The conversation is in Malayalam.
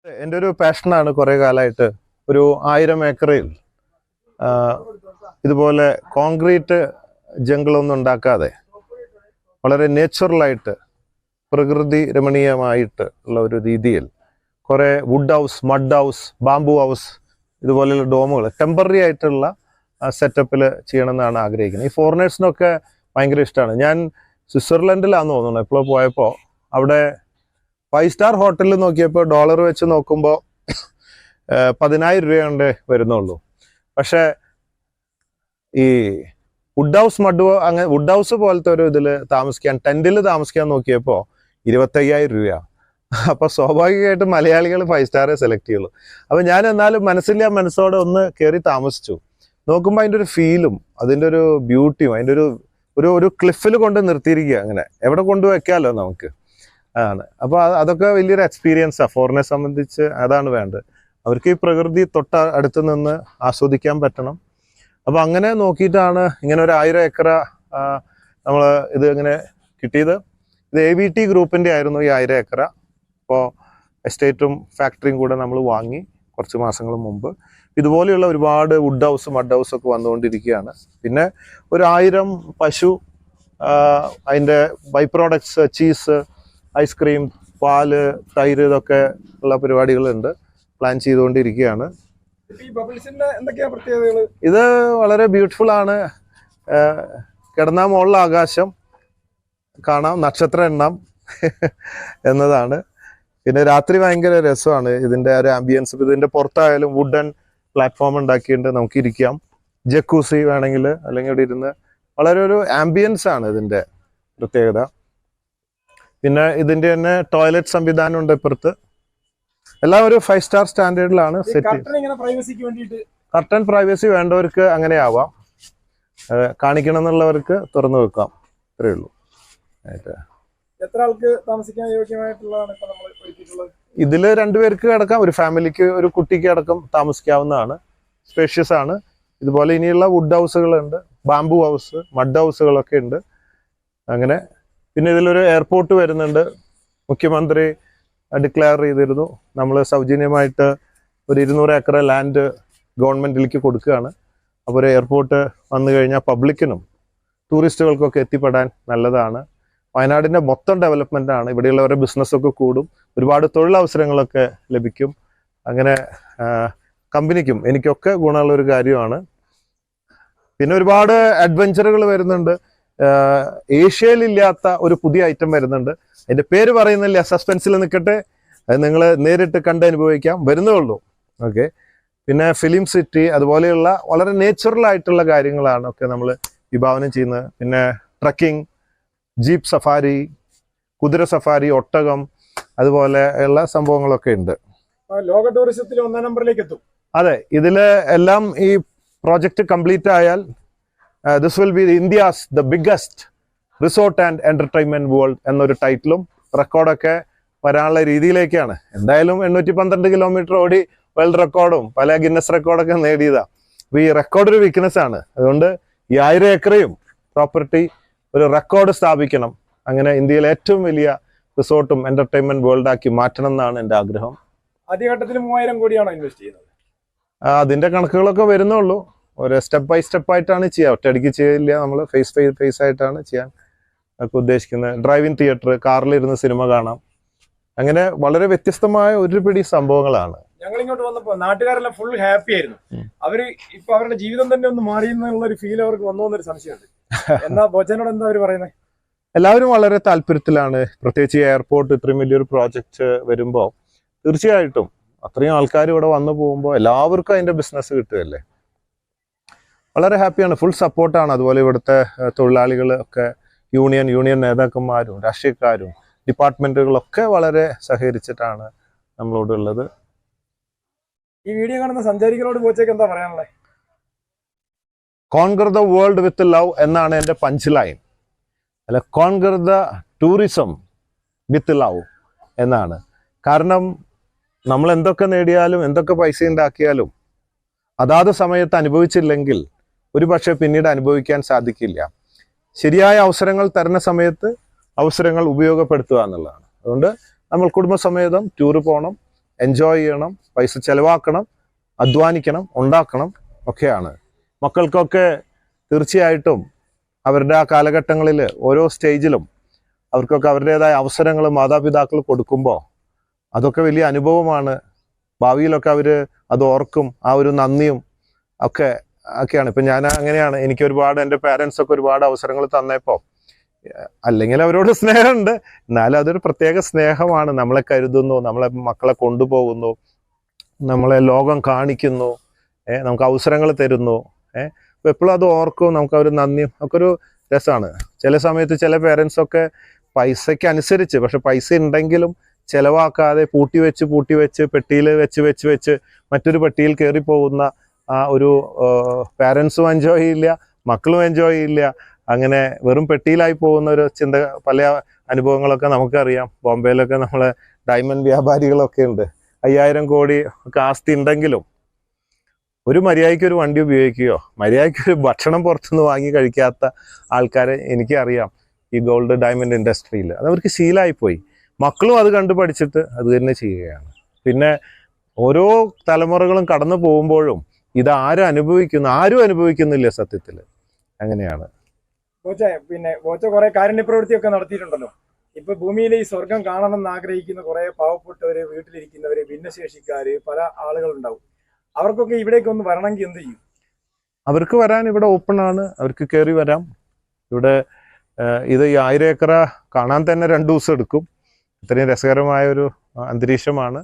എൻ്റെ ഒരു പാഷനാണ് കുറേ കാലമായിട്ട് ഒരു 1000 ഏക്കറിൽ ഇതുപോലെ കോൺക്രീറ്റ് ജംഗിളൊന്നും ഉണ്ടാക്കാതെ വളരെ നേച്ചുറലായിട്ട് പ്രകൃതി രമണീയമായിട്ട് ഉള്ള ഒരു രീതിയിൽ കുറേ wood house, mud house, bamboo house ഇതുപോലെയുള്ള ഡോമുകൾ ടെമ്പററി ആയിട്ടുള്ള സെറ്റപ്പിൽ ചെയ്യണമെന്നാണ് ആഗ്രഹിക്കുന്നത്. ഈ ഫോറിനേഴ്സിനൊക്കെ ഭയങ്കര ഇഷ്ടമാണ്. ഞാൻ സ്വിറ്റ്സർലൻഡിലാണെന്ന് തോന്നുന്നു എപ്പോഴും പോയപ്പോൾ അവിടെ 5 സ്റ്റാർ ഹോട്ടലിൽ നോക്കിയപ്പോൾ ഡോളർ വെച്ച് നോക്കുമ്പോൾ 10,000 രൂപ കൊണ്ട് വരുന്നുള്ളൂ. പക്ഷേ ഈ വുഡ് ഹൗസ്, അങ്ങനെ വുഡ് ഹൗസ് പോലത്തെ ഒരു ഇതിൽ താമസിക്കാൻ, ടെൻറ്റിൽ താമസിക്കാൻ നോക്കിയപ്പോൾ 25,000 രൂപയാണ്. അപ്പോൾ സ്വാഭാവികമായിട്ടും മലയാളികൾ 5 സ്റ്റാറേ സെലക്ട് ചെയ്യുള്ളൂ. അപ്പോൾ ഞാൻ എന്നാലും മനസ്സോടെ ഒന്ന് കയറി താമസിച്ചു. നോക്കുമ്പോൾ അതിൻ്റെ ഒരു ഫീലും അതിൻ്റെ ഒരു ബ്യൂട്ടിയും അതിൻ്റെ ഒരു ക്ലിഫിൽ കൊണ്ട് നിർത്തിയിരിക്കുക. അങ്ങനെ എവിടെ കൊണ്ടുവയ്ക്കാമല്ലോ നമുക്ക് ആണ്. അപ്പോൾ അതൊക്കെ വലിയൊരു എക്സ്പീരിയൻസാണ്. ഫോറിനെ സംബന്ധിച്ച് അതാണ് വേണ്ടത്. അവർക്ക് ഈ പ്രകൃതി അടുത്ത് നിന്ന് ആസ്വദിക്കാൻ പറ്റണം. അപ്പോൾ അങ്ങനെ നോക്കിയിട്ടാണ് ഇങ്ങനെ ഒരു 1000 ഏക്കർ നമ്മൾ ഇത് ഇങ്ങനെ കിട്ടിയത്. ഇത് AVT ഗ്രൂപ്പിൻ്റെ ആയിരുന്നു ഈ 1000 ഏക്കർ. അപ്പോൾ എസ്റ്റേറ്റും ഫാക്ടറിയും കൂടെ നമ്മൾ വാങ്ങി കുറച്ച് മാസങ്ങൾ മുമ്പ്. ഇതുപോലെയുള്ള ഒരുപാട് വുഡ് ഹൗസ്, മഡ് ഹൗസ് ഒക്കെ വന്നുകൊണ്ടിരിക്കുകയാണ്. പിന്നെ ഒരു 1000 പശു, അതിൻ്റെ ബൈ പ്രോഡക്ട്സ്, ചീസ്, ഐസ്ക്രീം, പാല്, തൈര്, ഇതൊക്കെ ഉള്ള പരിപാടികളുണ്ട്. പ്ലാൻ ചെയ്തുകൊണ്ടിരിക്കുകയാണ്. ഇത് വളരെ ബ്യൂട്ടിഫുൾ ആണ്. കിടന്നാൽ മുകളിൽ ആകാശം കാണാം, നക്ഷത്രം എണ്ണാം എന്നതാണ്. പിന്നെ രാത്രി ഭയങ്കര രസമാണ് ഇതിൻ്റെ ഒരു ആംബിയൻസ്. ഇതിൻ്റെ പുറത്തായാലും വുഡൻ പ്ലാറ്റ്ഫോം ഉണ്ടാക്കിയിട്ട് നമുക്ക് ഇരിക്കാം. ജക്കൂസി വേണമെങ്കിൽ, അല്ലെങ്കിൽ ഇവിടെ ഇരുന്ന് വളരെ ഒരു ആംബിയൻസ് ആണ് ഇതിൻ്റെ പ്രത്യേകത. പിന്നെ ഇതിൻ്റെ തന്നെ ടോയ്ലറ്റ് സംവിധാനം ഉണ്ട് ഇപ്പുറത്ത്. എല്ലാം ഒരു 5 സ്റ്റാർ സ്റ്റാൻഡേർഡിലാണ് സെറ്റ്. കർട്ടൻ പ്രൈവസി വേണ്ടവർക്ക് അങ്ങനെ ആവാം, കാണിക്കണം എന്നുള്ളവർക്ക് തുറന്നു വെക്കാം, അത്രയേ ഉള്ളൂ. എത്ര ആൾക്ക് താമസിക്കാൻ യോഗ്യമായിട്ടുള്ളതാണ് ഇപ്പോൾ നമ്മൾ ഒരുക്കിയിട്ടുള്ളത്? ഇതിൽ 2 പേർക്ക് കിടക്കാം, ഒരു ഫാമിലിക്ക്, ഒരു കുട്ടിക്ക് അടക്കം താമസിക്കാവുന്നതാണ്. സ്പേഷ്യസ് ആണ്. ഇതുപോലെ ഇനിയുള്ള വുഡ് ഹൗസുകളുണ്ട്, ബാംബു ഹൗസ്, മഡ് ഹൗസുകളൊക്കെ ഉണ്ട്. അങ്ങനെ പിന്നെ ഇതിലൊരു എയർപോർട്ട് വരുന്നുണ്ട്. മുഖ്യമന്ത്രി ഡിക്ലെയർ ചെയ്തിരുന്നു നമ്മൾ സൗജന്യമായിട്ട് ഒരു 200 ഏക്കർ ലാൻഡ് ഗവൺമെൻറ്റിലേക്ക് കൊടുക്കുകയാണ്. അപ്പോൾ ഒരു എയർപോർട്ട് വന്നു കഴിഞ്ഞാൽ പബ്ലിക്കിനും ടൂറിസ്റ്റുകൾക്കൊക്കെ എത്തിപ്പെടാൻ നല്ലതാണ്. വയനാടിൻ്റെ മൊത്തം ഡെവലപ്മെൻറ്റാണ്. ഇവിടെയുള്ളവരുടെ ബിസിനസ്സൊക്കെ കൂടും, ഒരുപാട് തൊഴിലവസരങ്ങളൊക്കെ ലഭിക്കും. അങ്ങനെ കമ്പനിക്കും എനിക്കൊക്കെ ഗുണമുള്ളൊരു കാര്യമാണ്. പിന്നെ ഒരുപാട് അഡ്വഞ്ചറുകൾ വരുന്നുണ്ട്. ഏഷ്യയിലില്ലാത്ത ഒരു പുതിയ ഐറ്റം വരുന്നുണ്ട്. അതിൻ്റെ പേര് പറയുന്നില്ല, സസ്പെൻസിൽ നിൽക്കട്ടെ, അത് നിങ്ങൾ നേരിട്ട് കണ്ട് അനുഭവിക്കാം, വരുന്നേ ഉള്ളൂ. ഓക്കെ. പിന്നെ ഫിലിം സിറ്റി, അതുപോലെയുള്ള വളരെ നേച്ചുറൽ ആയിട്ടുള്ള കാര്യങ്ങളാണ് ഒക്കെ നമ്മൾ വിഭാവനം ചെയ്യുന്നത്. പിന്നെ ട്രക്കിംഗ്, ജീപ്പ് സഫാരി, കുതിര സഫാരി, ഒട്ടകം, അതുപോലെ ഉള്ള സംഭവങ്ങളൊക്കെ ഉണ്ട്. ലോക ടൂറിസത്തിൽ 1-ാം നമ്പറിലേക്ക് എത്തും. അതെ, ഇതിൽ എല്ലാം ഈ പ്രോജക്റ്റ് കംപ്ലീറ്റ് ആയാൽ this will be India's the biggest resort and entertainment world എന്നൊരു ടൈറ്റിലും റെക്കോർഡൊക്കെ വരാനുള്ള രീതിയിലേക്കാണ്. എന്തായാലും 812 കിലോമീറ്റർ ഓടി വേൾഡ് റെക്കോർഡും പല ഗിന്നസ് റെക്കോർഡൊക്കെ നേടിയതാണ്. അപ്പോൾ ഈ റെക്കോർഡ് ഒരു വീക്ക്നെസ് ആണ്. അതുകൊണ്ട് ഈ 1000 ഏക്കറയും പ്രോപ്പർട്ടി ഒരു റെക്കോർഡ് സ്ഥാപിക്കണം. അങ്ങനെ ഇന്ത്യയിലെ ഏറ്റവും വലിയ റിസോർട്ടും എന്റർടൈൻമെന്റ് വേൾഡ് ആക്കി മാറ്റണം എന്നാണ് എൻ്റെ ആഗ്രഹം. ആദ്യഘട്ടത്തിൽ 3000 കോടിയാണോ ഇൻവെസ്റ്റ് ചെയ്യുന്നത്? അതിൻ്റെ കണക്കുകളൊക്കെ വരുന്നുള്ളൂ. ഒരു സ്റ്റെപ്പ് ബൈ സ്റ്റെപ്പ് ആയിട്ടാണ് ചെയ്യുക, ഒറ്റയടിക്ക് ചെയ്യില്ല. നമ്മൾ ഫേസ് ആയിട്ടാണ് ചെയ്യാൻ ഒക്കെ ഉദ്ദേശിക്കുന്നത്. ഡ്രൈവിംഗ് തിയേറ്റർ, കാറിലിരുന്ന് സിനിമ കാണാം, അങ്ങനെ വളരെ വ്യത്യസ്തമായ ഒരു പിടി സംഭവങ്ങളാണ്. ഞങ്ങൾ ഇങ്ങോട്ട് വന്നപ്പോൾ നാട്ടുകാരെല്ലാം ഫുൾ ഹാപ്പി ആയിരുന്നു. അവര് ഇപ്പൊ അവരുടെ ജീവിതം തന്നെ ഒന്ന് മാറിയെന്നുള്ള ഒരു ഫീൽ അവർക്ക് വന്നോന്നൊരു സംശയമുണ്ട്. എന്താ ബോച്ചനോട് എന്താ അവര് പറയുന്നത്? എല്ലാവരും വളരെ താല്പര്യത്തിലാണ്. പ്രത്യേകിച്ച് എയർപോർട്ട് ഇത്രയും വലിയൊരു പ്രോജക്റ്റ് വരുമ്പോൾ തീർച്ചയായിട്ടും അത്രയും ആൾക്കാർ ഇവിടെ വന്നു പോകുമ്പോൾ എല്ലാവർക്കും അതിന്റെ ബിസിനസ് കിട്ടുകയല്ലേ. വളരെ ഹാപ്പിയാണ്, ഫുൾ സപ്പോർട്ടാണ്. അതുപോലെ ഇവിടുത്തെ തൊഴിലാളികൾ ഒക്കെ, യൂണിയൻ നേതാക്കന്മാരും രാഷ്ട്രീയക്കാരും ഡിപ്പാർട്ട്മെന്റുകളൊക്കെ വളരെ സഹകരിച്ചിട്ടാണ് നമ്മളോടുള്ളത്. ഈ വീഡിയോ കാണുന്ന സഞ്ചാരികളോട് ബോച്ചയ്ക്ക് എന്താ പറയാനുള്ളത്? Conquer the world with love എന്നാണ് എൻ്റെ പഞ്ച് ലൈൻ. അല്ല, conquer the tourism with love എന്നാണ്. കാരണം നമ്മൾ എന്തൊക്കെ നേടിയാലും എന്തൊക്കെ പൈസ ഉണ്ടാക്കിയാലും അതാത് സമയത്ത് അനുഭവിച്ചില്ലെങ്കിൽ ഒരു പക്ഷേ പിന്നീട് അനുഭവിക്കാൻ സാധിക്കില്ല. ശരിയായ അവസരങ്ങൾ തരുന്ന സമയത്ത് അവസരങ്ങൾ ഉപയോഗപ്പെടുത്തുക എന്നുള്ളതാണ്. അതുകൊണ്ട് നമ്മൾ കുടുംബസമേതം ടൂറ് പോകണം. എൻജോയ് ചെയ്യണം, പൈസ ചെലവാക്കണം, അധ്വാനിക്കണം, ഉണ്ടാക്കണം ഒക്കെയാണ്. മക്കൾക്കൊക്കെ തീർച്ചയായിട്ടും അവരുടെ ആ കാലഘട്ടങ്ങളിൽ ഓരോ സ്റ്റേജിലും അവർക്കൊക്കെ അവരുടേതായ അവസരങ്ങൾ മാതാപിതാക്കൾ കൊടുക്കുമ്പോൾ അതൊക്കെ വലിയ അനുഭവമാണ്. ഭാവിയിലൊക്കെ അവർ അത് ഓർക്കും. ആ ഒരു നന്ദിയും ഒക്കെയാണ്. ഇപ്പം ഞാൻ അങ്ങനെയാണ്. എനിക്ക് ഒരുപാട് എൻ്റെ പാരൻസ് ഒക്കെ ഒരുപാട് അവസരങ്ങൾ തന്നപ്പോൾ, അല്ലെങ്കിൽ അവരോട് സ്നേഹമുണ്ട്, എന്നാലും അതൊരു പ്രത്യേക സ്നേഹമാണ്. നമ്മളെ കരുതുന്നു, നമ്മളെ മക്കളെ കൊണ്ടുപോകുന്നു, നമ്മളെ ലോകം കാണിക്കുന്നു, നമുക്ക് അവസരങ്ങൾ തരുന്നു. അപ്പോൾ എപ്പോഴും അത് ഓർക്കും. നമുക്ക് ഒരു നന്ദിയും ഒക്കെ ഒരു രസമാണ്. ചില സമയത്ത് ചില പേരൻസൊക്കെ പൈസയ്ക്ക് അനുസരിച്ച്, പക്ഷെ പൈസ ഉണ്ടെങ്കിലും ചിലവാക്കാതെ പൂട്ടി വെച്ച് പെട്ടിയിൽ വെച്ച് മറ്റൊരു പെട്ടിയിൽ കയറി പോകുന്ന ആ ഒരു പാരൻസും എൻജോയ് ചെയ്യില്ല, മക്കളും എൻജോയ് ചെയ്യില്ല. അങ്ങനെ വെറും പെട്ടിയിലായി പോകുന്ന ഒരു പല അനുഭവങ്ങളൊക്കെ നമുക്കറിയാം. ബോംബെയിലൊക്കെ നമ്മളെ ഡയമണ്ട് വ്യാപാരികളൊക്കെ ഉണ്ട്. 5000 കോടി ഒക്കെ ആസ്തി ഉണ്ടെങ്കിലും ഒരു മര്യാദയ്ക്ക് ഒരു വണ്ടി ഉപയോഗിക്കുകയോ മര്യാദയ്ക്ക് ഒരു ഭക്ഷണം പുറത്തുനിന്ന് വാങ്ങി കഴിക്കാത്ത ആൾക്കാരെ എനിക്കറിയാം ഈ ഗോൾഡ് ഡയമണ്ട് ഇൻഡസ്ട്രിയിൽ. അതവർക്ക് ശീലമായിപ്പോയി. മക്കളും അത് കണ്ടു പഠിച്ചിട്ട് അത് തന്നെ ചെയ്യുകയാണ്. പിന്നെ ഓരോ തലമുറകളും കടന്നു പോകുമ്പോഴും ഇത് ആരും അനുഭവിക്കുന്നില്ല സത്യത്തിൽ. അങ്ങനെയാണ്. പിന്നെ ബോച്ച കുറെ കാരുണ്യ പ്രവൃത്തിയൊക്കെ നടത്തിയിട്ടുണ്ടല്ലോ. ഇപ്പൊ ഭൂമിയിലെ ഈ സ്വർഗം കാണണം എന്ന് ആഗ്രഹിക്കുന്ന കുറെ പാവപ്പെട്ടവര്, വീട്ടിലിരിക്കുന്നവര്, ഭിന്നശേഷിക്കാര്, പല ആളുകളുണ്ടാവും. അവർക്കൊക്കെ ഇവിടേക്ക് ഒന്ന് വരണമെങ്കിൽ എന്ത് ചെയ്യും? അവർക്ക് വരാൻ ഇവിടെ ഓപ്പൺ ആണ്. അവർക്ക് കയറി വരാം. ഇവിടെ ഇത് ഈ 1000 ഏക്കർ കാണാൻ തന്നെ 2 ദിവസം എടുക്കും. ഇത്രയും രസകരമായ ഒരു അന്തരീക്ഷമാണ്.